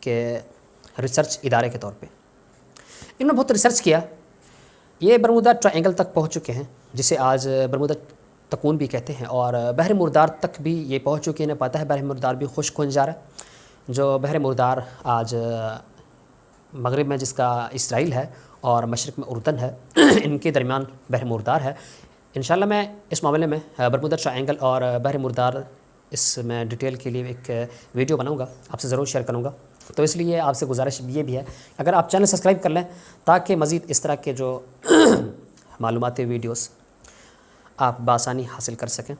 کہ ریسرچ ادارے کے طور پہ انہوں نے بہت ریسرچ کیا. یہ برمودا ٹرائنگل تک پہنچ چکے ہیں جسے آج برمودا تکون بھی کہتے ہیں, اور بحر مردار تک بھی یہ پہنچ چکے ہیں. انہیں پتہ ہے بحر مردار بھی خشک ہونے جا رہا ہے. جو بحر مردار آج مغرب میں جس کا اسرائیل ہے اور مشرق میں اردن ہے, ان کے درمیان بحر مردار ہے. انشاءاللہ میں اس معاملے میں برمودا ٹرائنگل اور بحر مردار اس میں ڈیٹیل کے لیے ایک ویڈیو بناؤں گا, آپ سے ضرور شیئر کروں گا. تو اس لیے آپ سے گزارش یہ بھی ہے اگر آپ چینل سبسکرائب کر لیں تاکہ مزید اس طرح کے جو معلوماتی ویڈیوز آپ بآسانی حاصل کر سکیں.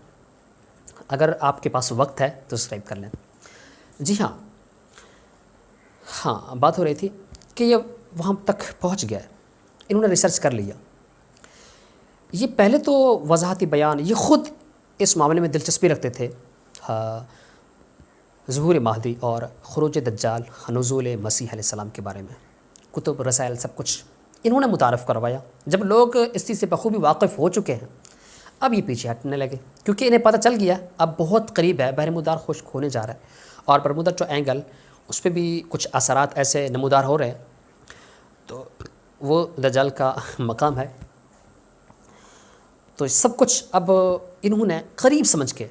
اگر آپ کے پاس وقت ہے تو سبسکرائب کر لیں. جی ہاں بات ہو رہی تھی کہ یہ وہاں تک پہنچ گیا ہے, انہوں نے ریسرچ کر لیا. یہ پہلے تو وضاحتی بیان, یہ خود اس معاملے میں دلچسپی رکھتے تھے, ظہور مہدی اور خروج دجال, نزول مسیح علیہ السلام کے بارے میں کتب رسائل سب کچھ انہوں نے متعارف کروایا. جب لوگ اس چیز سے بخوبی واقف ہو چکے ہیں اب یہ پیچھے ہٹنے لگے, کیونکہ انہیں پتہ چل گیا اب بہت قریب ہے, بحر مردار خشک ہونے جا رہا ہے. اور برمودا ٹرائنگل اس پہ بھی کچھ اثرات ایسے نمودار ہو رہے ہیں, تو وہ دجال کا مقام ہے. تو سب کچھ اب انہوں نے قریب سمجھ کے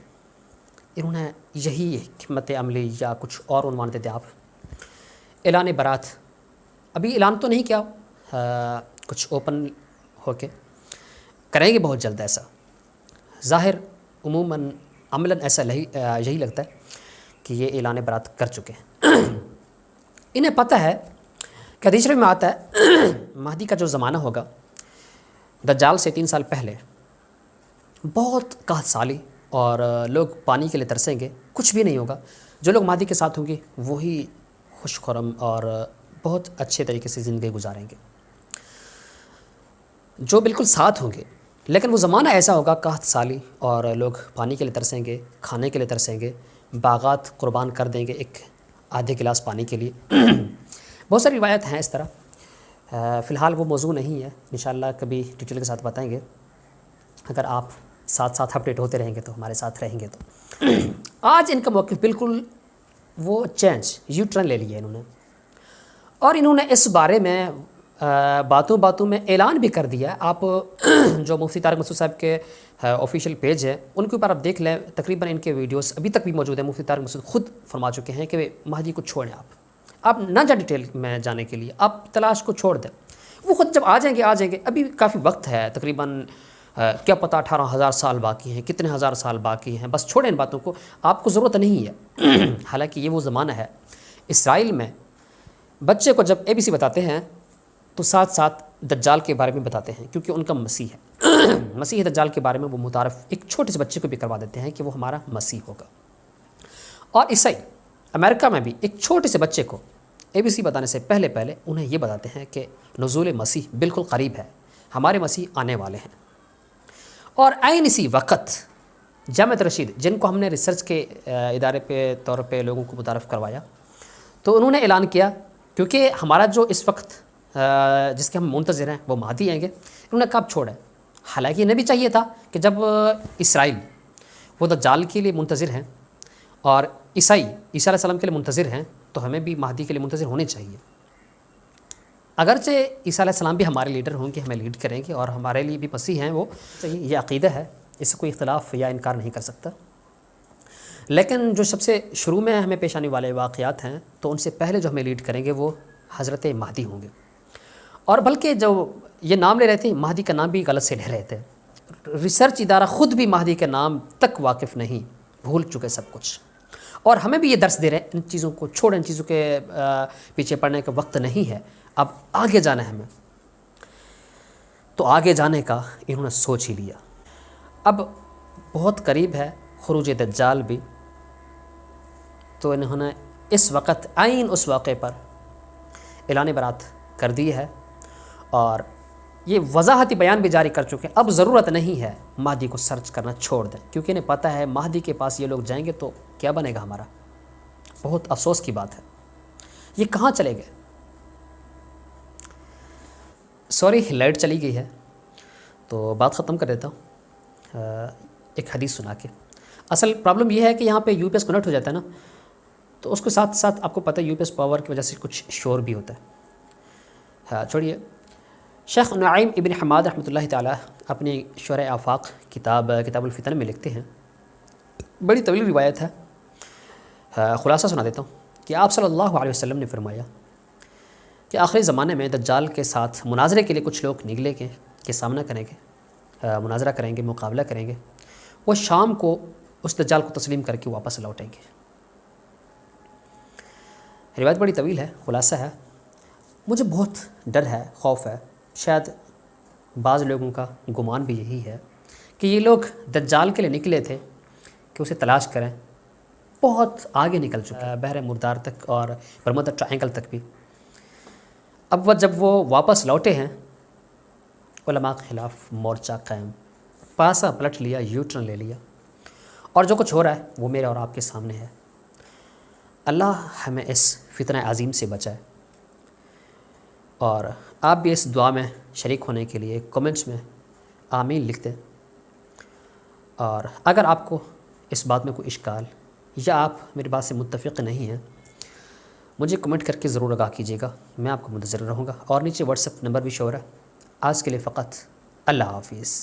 انہوں نے یہی حکمت عملی یا کچھ اور عنوان دیتے آپ, اعلان برات. ابھی اعلان تو نہیں کیا, کچھ اوپن ہو کے کریں گے بہت جلد. ایسا ظاہر عموماً عملاً ایسا یہی لگتا ہے کہ یہ اعلان برات کر چکے ہیں. انہیں پتہ ہے کہ حدیث شریف میں آتا ہے مہدی کا جو زمانہ ہوگا دجال سے 3 سال پہلے بہت قحط سالی اور لوگ پانی کے لیے ترسیں گے, کچھ بھی نہیں ہوگا. جو لوگ مہدی کے ساتھ ہوں گے وہی خوش خرم اور بہت اچھے طریقے سے زندگی گزاریں گے. جو بالکل ساتھ ہوں گے, لیکن وہ زمانہ ایسا ہوگا قحط سالی اور لوگ پانی کے لیے ترسیں گے, کھانے کے لیے ترسیں گے, باغات قربان کر دیں گے ایک آدھے گلاس پانی کے لیے. بہت ساری روایت ہیں اس طرح. فی الحال وہ موضوع نہیں ہے, انشاءاللہ کبھی ڈیٹیل کے ساتھ بتائیں گے. اگر آپ ساتھ اپڈیٹ ہوتے رہیں گے تو ہمارے ساتھ رہیں گے. تو آج ان کا موقف بالکل وہ چینج یو ٹرن لے لیا انہوں نے, اور انہوں نے اس بارے میں باتوں میں اعلان بھی کر دیا. آپ جو مفتی طارق مسعود صاحب کے آفیشیل پیج ہے ان کے اوپر آپ دیکھ لیں, تقریباً ان کے ویڈیوز ابھی تک بھی موجود ہیں. مفتی طارق مسعود خود فرما چکے ہیں کہ مہدی کو چھوڑیں, آپ نہ جا ڈیٹیل میں جانے کے لیے, آپ تلاش کو چھوڑ دیں. وہ خود جب آ جائیں گے. ابھی کافی وقت ہے, تقریباً کیا پتہ 18,000 سال باقی ہیں, کتنے ہزار سال باقی ہیں. بس چھوڑیں ان باتوں کو, آپ کو ضرورت نہیں ہے. حالانکہ یہ وہ زمانہ ہے اسرائیل میں بچے کو جب ABC بتاتے ہیں تو ساتھ دجال کے بارے میں بتاتے ہیں, کیونکہ ان کا مسیح ہے. مسیح دجال کے بارے میں وہ متعارف ایک چھوٹے سے بچے کو بھی کروا دیتے ہیں کہ وہ ہمارا مسیح ہوگا. اور عیسائی امریکہ میں بھی ایک چھوٹے سے بچے کو ABC بتانے سے پہلے انہیں یہ بتاتے ہیں کہ نزول مسیح بالکل قریب ہے, ہمارے مسیح آنے والے ہیں. اور عین اسی وقت جامعۃ رشید, جن کو ہم نے ریسرچ کے ادارے پہ طور پہ لوگوں کو متعارف کروایا, تو انہوں نے اعلان کیا کیونکہ ہمارا جو اس وقت جس کے ہم منتظر ہیں وہ مہدی آئیں گے. انہوں نے کب چھوڑا ہے, حالانکہ انہیں بھی چاہیے تھا کہ جب اسرائیل وہ دجال کے لیے منتظر ہیں اور عیسائی عیسیٰ علیہ السلام کے لیے منتظر ہیں, تو ہمیں بھی مہدی کے لیے منتظر ہونے چاہیے. اگرچہ عیسیٰ علیہ السلام بھی ہمارے لیڈر ہوں گے, ہمیں لیڈ کریں گے اور ہمارے لیے بھی مسیح ہیں وہ, یہ عقیدہ ہے, اس سے کوئی اختلاف یا انکار نہیں کر سکتا. لیکن جو سب سے شروع میں ہمیں پیش آنے والے واقعات ہیں تو ان سے پہلے جو ہمیں لیڈ کریں گے وہ حضرت مہدی ہوں گے. اور بلکہ جو یہ نام لے رہے تھے, مہدی کا نام بھی غلط سے لے رہے تھے. ریسرچ ادارہ خود بھی مہدی کے نام تک واقف نہیں, بھول چکے سب کچھ. اور ہمیں بھی یہ درس دے رہے ہیں, ان چیزوں کو چھوڑیں, ان چیزوں کے پیچھے پڑنے کا وقت نہیں ہے, اب آگے جانا ہے ہمیں. تو آگے جانے کا انہوں نے سوچ ہی لیا. اب بہت قریب ہے خروج دجال بھی, تو انہوں نے اس وقت عین اس واقعے پر اعلان برات کر دی ہے اور یہ وضاحتی بیان بھی جاری کر چکے ہیں. اب ضرورت نہیں ہے مہدی کو سرچ کرنا چھوڑ دیں, کیونکہ انہیں پتہ ہے مہدی کے پاس یہ لوگ جائیں گے تو کیا بنے گا ہمارا. بہت افسوس کی بات ہے, یہ کہاں چلے گئے. سوری لائٹ چلی گئی ہے تو بات ختم کر دیتا ہوں ایک حدیث سنا کے. اصل پرابلم یہ ہے کہ یہاں پہ UPS کنیکٹ ہو جاتا ہے نا, تو اس کے ساتھ ساتھ آپ کو پتہ ہے UPS پاور کی وجہ سے کچھ شور بھی ہوتا ہے. ہاں چھوڑیے. شیخ نعیم ابن حماد رحمۃ اللہ تعالیٰ اپنی شرح آفاق کتاب الفتن میں لکھتے ہیں، بڑی طویل روایت ہے، خلاصہ سنا دیتا ہوں کہ آپ صلی اللہ علیہ وسلم نے فرمایا کہ آخری زمانے میں دجال کے ساتھ مناظرے کے لیے کچھ لوگ نکلیں گے کہ سامنا کریں گے، مناظرہ کریں گے، مقابلہ کریں گے. وہ شام کو اس دجال کو تسلیم کر کے واپس لوٹیں گے. روایت بڑی طویل ہے، خلاصہ ہے. مجھے بہت ڈر ہے، خوف ہے، شاید بعض لوگوں کا گمان بھی یہی ہے کہ یہ لوگ دجال کے لیے نکلے تھے کہ اسے تلاش کریں، بہت آگے نکل چکے ہیں، بحر مردار تک اور برمودا ٹرائنگل تک بھی. اب جب وہ واپس لوٹے ہیں، علماء کے خلاف مورچہ قائم، پاسا پلٹ لیا، یو ٹرن لے لیا، اور جو کچھ ہو رہا ہے وہ میرے اور آپ کے سامنے ہے. اللہ ہمیں اس فتنہ عظیم سے بچائے. اور آپ بھی اس دعا میں شریک ہونے کے لیے کمنٹس میں آمین لکھ دیں. اور اگر آپ کو اس بات میں کوئی اشکال یا آپ میری بات سے متفق نہیں ہیں، مجھے کمنٹ کر کے ضرور آگاہ کیجیے گا، میں آپ کو منتظر رہوں گا. اور نیچے WhatsApp نمبر بھی شو ہے. آج کے لیے فقط اللہ حافظ.